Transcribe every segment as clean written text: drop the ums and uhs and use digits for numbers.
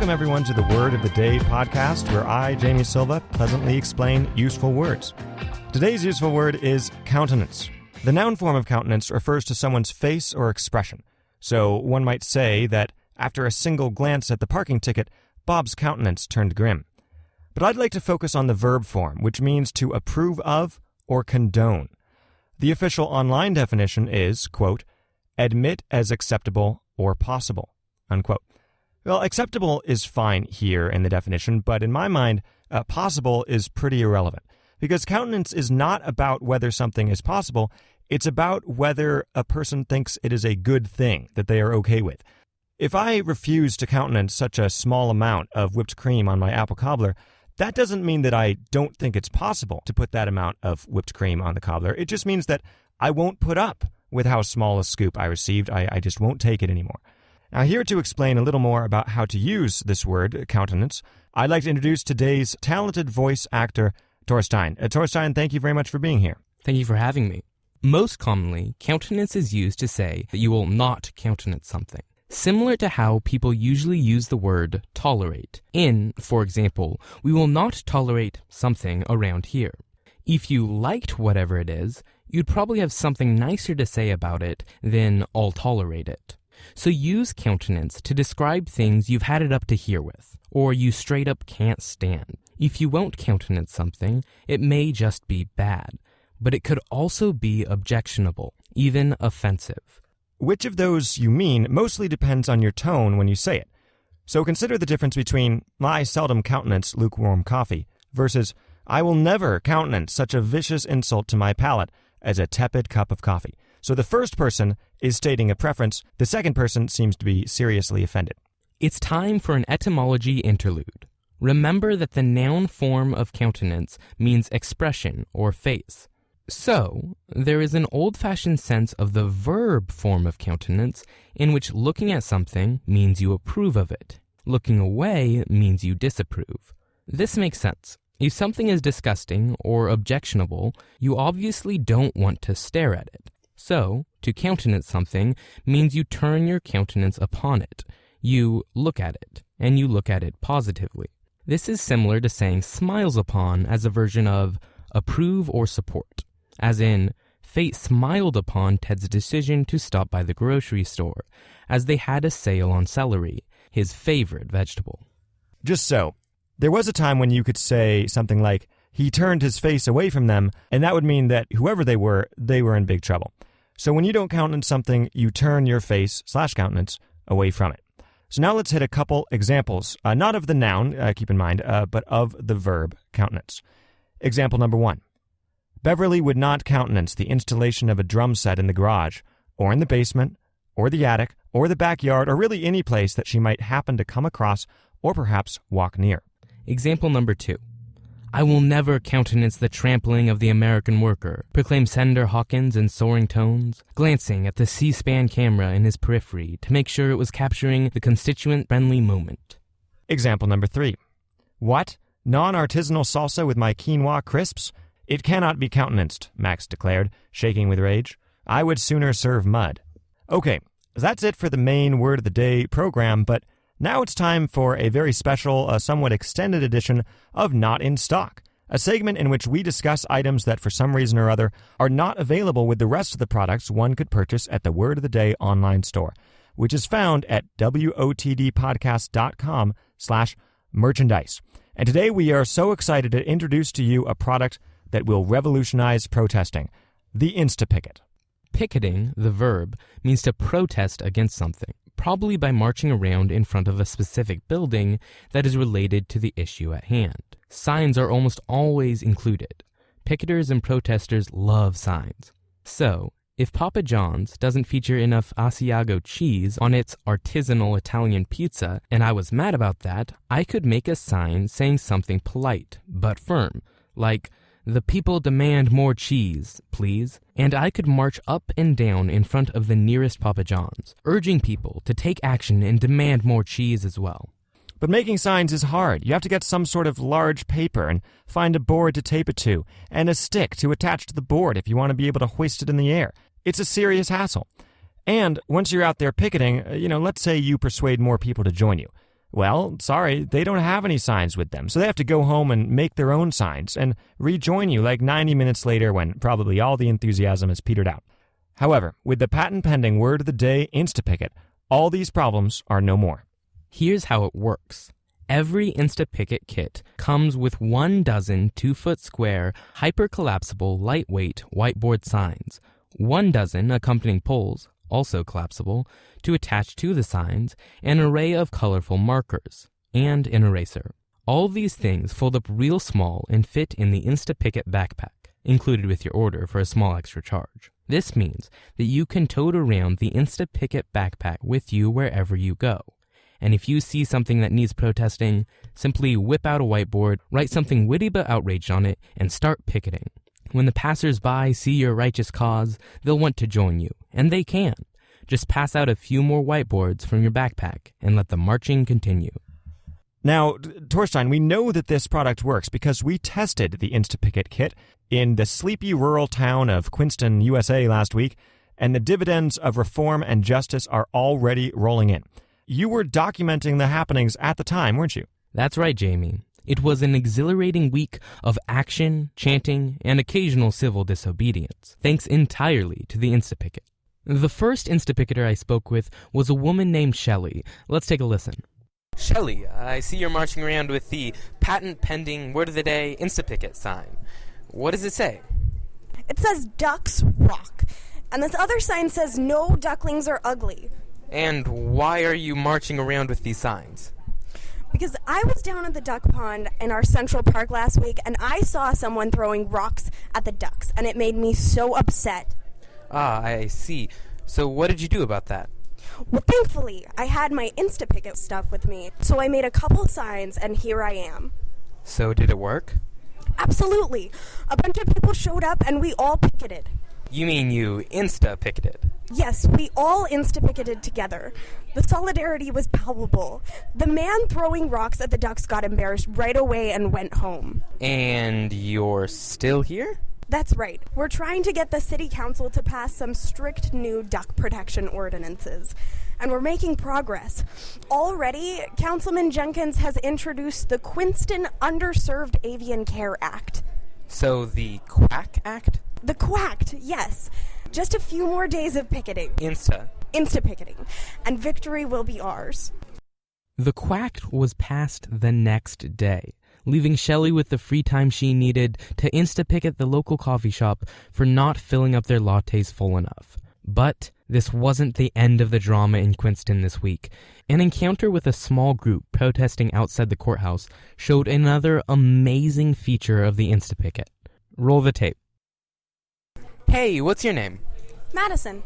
Welcome, everyone, to the Word of the Day podcast, where I, Jamie Silva, pleasantly explain useful words. Today's useful word is countenance. The noun form of countenance refers to someone's face or expression. So one might say that after a single glance at the parking ticket, Bob's countenance turned grim. But I'd like to focus on the verb form, which means to approve of or condone. The official online definition is, quote, admit as acceptable or possible, unquote. Well, acceptable is fine here in the definition, but in my mind, possible is pretty irrelevant, because countenance is not about whether something is possible, it's about whether a person thinks it is a good thing that they are okay with. If I refuse to countenance such a small amount of whipped cream on my apple cobbler, that doesn't mean that I don't think it's possible to put that amount of whipped cream on the cobbler. It just means that I won't put up with how small a scoop I received. I just won't take it anymore. Now, here to explain a little more about how to use this word, countenance, I'd like to introduce today's talented voice actor, Torstein. Torstein, thank you very much for being here. Thank you for having me. Most commonly, countenance is used to say that you will not countenance something. Similar to how people usually use the word tolerate. For example, we will not tolerate something around here. If you liked whatever it is, you'd probably have something nicer to say about it than I'll tolerate it. So use countenance to describe things you've had it up to here with, or you straight up can't stand. If you won't countenance something, it may just be bad, but it could also be objectionable, even offensive. Which of those you mean mostly depends on your tone when you say it. So consider the difference between, I seldom countenance lukewarm coffee, versus, I will never countenance such a vicious insult to my palate as a tepid cup of coffee. So the first person is stating a preference, the second person seems to be seriously offended. It's time for an etymology interlude. Remember that the noun form of countenance means expression or face. So, there is an old-fashioned sense of the verb form of countenance in which looking at something means you approve of it. Looking away means you disapprove. This makes sense. If something is disgusting or objectionable, you obviously don't want to stare at it. So, to countenance something means you turn your countenance upon it. You look at it, and you look at it positively. This is similar to saying smiles upon as a version of approve or support. As in, fate smiled upon Ted's decision to stop by the grocery store, as they had a sale on celery, his favorite vegetable. Just so, there was a time when you could say something like, he turned his face away from them, and that would mean that whoever they were in big trouble. So when you don't countenance something, you turn your face/countenance away from it. So now let's hit a couple examples, not of the noun, keep in mind, but of the verb countenance. Example number 1. Beverly would not countenance the installation of a drum set in the garage, or in the basement, or the attic, or the backyard, or really any place that she might happen to come across, or perhaps walk near. Example number 2. I will never countenance the trampling of the American worker, proclaimed Senator Hawkins in soaring tones, glancing at the C-SPAN camera in his periphery to make sure it was capturing the constituent-friendly moment. Example number 3. What? Non-artisanal salsa with my quinoa crisps? It cannot be countenanced, Max declared, shaking with rage. I would sooner serve mud. Okay, that's it for the main Word of the Day program, but now it's time for a very special, somewhat extended edition of Not in Stock, a segment in which we discuss items that for some reason or other are not available with the rest of the products one could purchase at the Word of the Day online store, which is found at wotdpodcast.com/merchandise. And today we are so excited to introduce to you a product that will revolutionize protesting, the Instapicket. Picketing, the verb, means to protest against something, probably by marching around in front of a specific building that is related to the issue at hand. Signs are almost always included. Picketers and protesters love signs. So, if Papa John's doesn't feature enough Asiago cheese on its artisanal Italian pizza, and I was mad about that, I could make a sign saying something polite, but firm, like, "The people demand more cheese, please." And I could march up and down in front of the nearest Papa John's, urging people to take action and demand more cheese as well. But making signs is hard. You have to get some sort of large paper and find a board to tape it to, and a stick to attach to the board if you want to be able to hoist it in the air. It's a serious hassle. And once you're out there picketing, let's say you persuade more people to join you. Well, sorry, they don't have any signs with them, so they have to go home and make their own signs and rejoin you like 90 minutes later when probably all the enthusiasm has petered out. However, with the patent-pending word of the day, Instapicket, all these problems are no more. Here's how it works. Every Instapicket kit comes with 12 2-foot square, hyper-collapsible, lightweight whiteboard signs, 12 accompanying poles, also collapsible, to attach to the signs, an array of colorful markers, and an eraser. All these things fold up real small and fit in the Instapicket backpack, included with your order for a small extra charge. This means that you can tote around the Instapicket backpack with you wherever you go. And if you see something that needs protesting, simply whip out a whiteboard, write something witty but outraged on it, and start picketing. When the passers-by see your righteous cause, they'll want to join you, and they can. Just pass out a few more whiteboards from your backpack and let the marching continue. Now, Torstein, we know that this product works because we tested the Instapicket kit in the sleepy rural town of Quinston, USA last week, and the dividends of reform and justice are already rolling in. You were documenting the happenings at the time, weren't you? That's right, Jamie. It was an exhilarating week of action, chanting, and occasional civil disobedience, thanks entirely to the Instapicket. The first Instapicketer I spoke with was a woman named Shelley. Let's take a listen. Shelley, I see you're marching around with the patent-pending word of the day Instapicket sign. What does it say? It says ducks rock, and this other sign says no ducklings are ugly. And why are you marching around with these signs? Because I was down at the duck pond in our Central Park last week, and I saw someone throwing rocks at the ducks, and it made me so upset. Ah, I see. So what did you do about that? Well, thankfully, I had my Instapicket stuff with me, so I made a couple signs, and here I am. So did it work? Absolutely. A bunch of people showed up, and we all picketed. You mean you Insta-picketed? Yes, we all Insta-picketed together. The solidarity was palpable. The man throwing rocks at the ducks got embarrassed right away and went home. And you're still here? That's right. We're trying to get the city council to pass some strict new duck protection ordinances. And we're making progress. Already, Councilman Jenkins has introduced the Quinston Underserved Avian Care Act. So the Quack Act? The Quacked, yes. Just a few more days of picketing. Insta-picketing. And victory will be ours. The Quacked was passed the next day, leaving Shelley with the free time she needed to insta-picket the local coffee shop for not filling up their lattes full enough. But this wasn't the end of the drama in Quinston this week. An encounter with a small group protesting outside the courthouse showed another amazing feature of the Instapicket. Roll the tape. Hey, what's your name? Madison.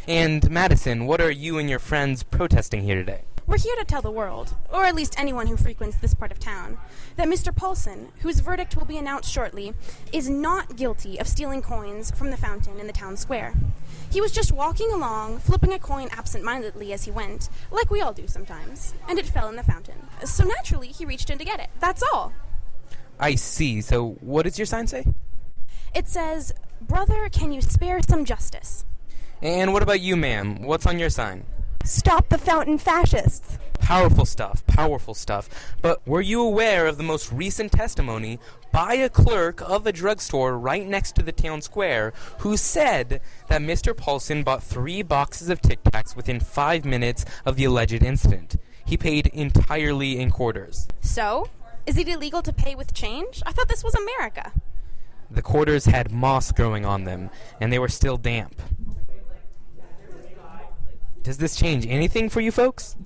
And Madison, what are you and your friends protesting here today? We're here to tell the world, or at least anyone who frequents this part of town, that Mr. Paulson, whose verdict will be announced shortly, is not guilty of stealing coins from the fountain in the town square. He was just walking along, flipping a coin absent-mindedly as he went, like we all do sometimes, and it fell in the fountain. So naturally, he reached in to get it. That's all. I see. So what does your sign say? It says, "Brother, can you spare some justice?" And what about you, ma'am? What's on your sign? Stop the fountain fascists. Powerful stuff, powerful stuff. But were you aware of the most recent testimony by a clerk of a drugstore right next to the town square who said that Mr. Paulson bought 3 boxes of Tic Tacs within 5 minutes of the alleged incident? He paid entirely in quarters. So? Is it illegal to pay with change? I thought this was America. The quarters had moss growing on them, and they were still damp. Does this change anything for you folks?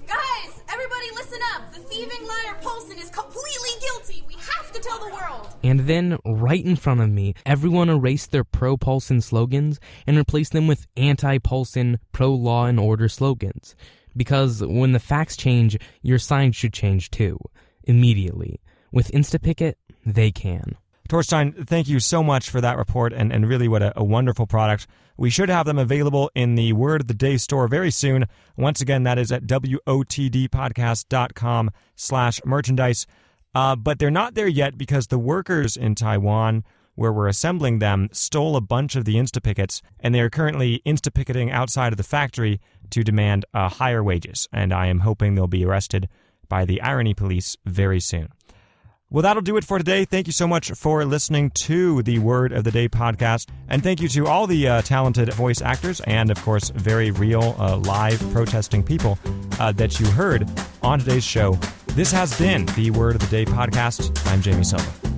Guys, everybody listen up. The thieving liar Paulson is completely guilty. We have to tell the world. And then, right in front of me, everyone erased their pro-Paulson slogans and replaced them with anti-Paulson, pro-law and order slogans. Because when the facts change, your sign should change too. Immediately. With Instapicket, they can. Torstein, thank you so much for that report, and really what a wonderful product. We should have them available in the Word of the Day store very soon. Once again, that is at wotdpodcast.com/merchandise. But they're not there yet because the workers in Taiwan where we're assembling them, stole a bunch of the Instapickets, and they are currently Instapicketing outside of the factory to demand higher wages. And I am hoping they'll be arrested by the irony police very soon. Well, that'll do it for today. Thank you so much for listening to the Word of the Day podcast. And thank you to all the talented voice actors and, of course, very real live protesting people that you heard on today's show. This has been the Word of the Day podcast. I'm Jamie Silva.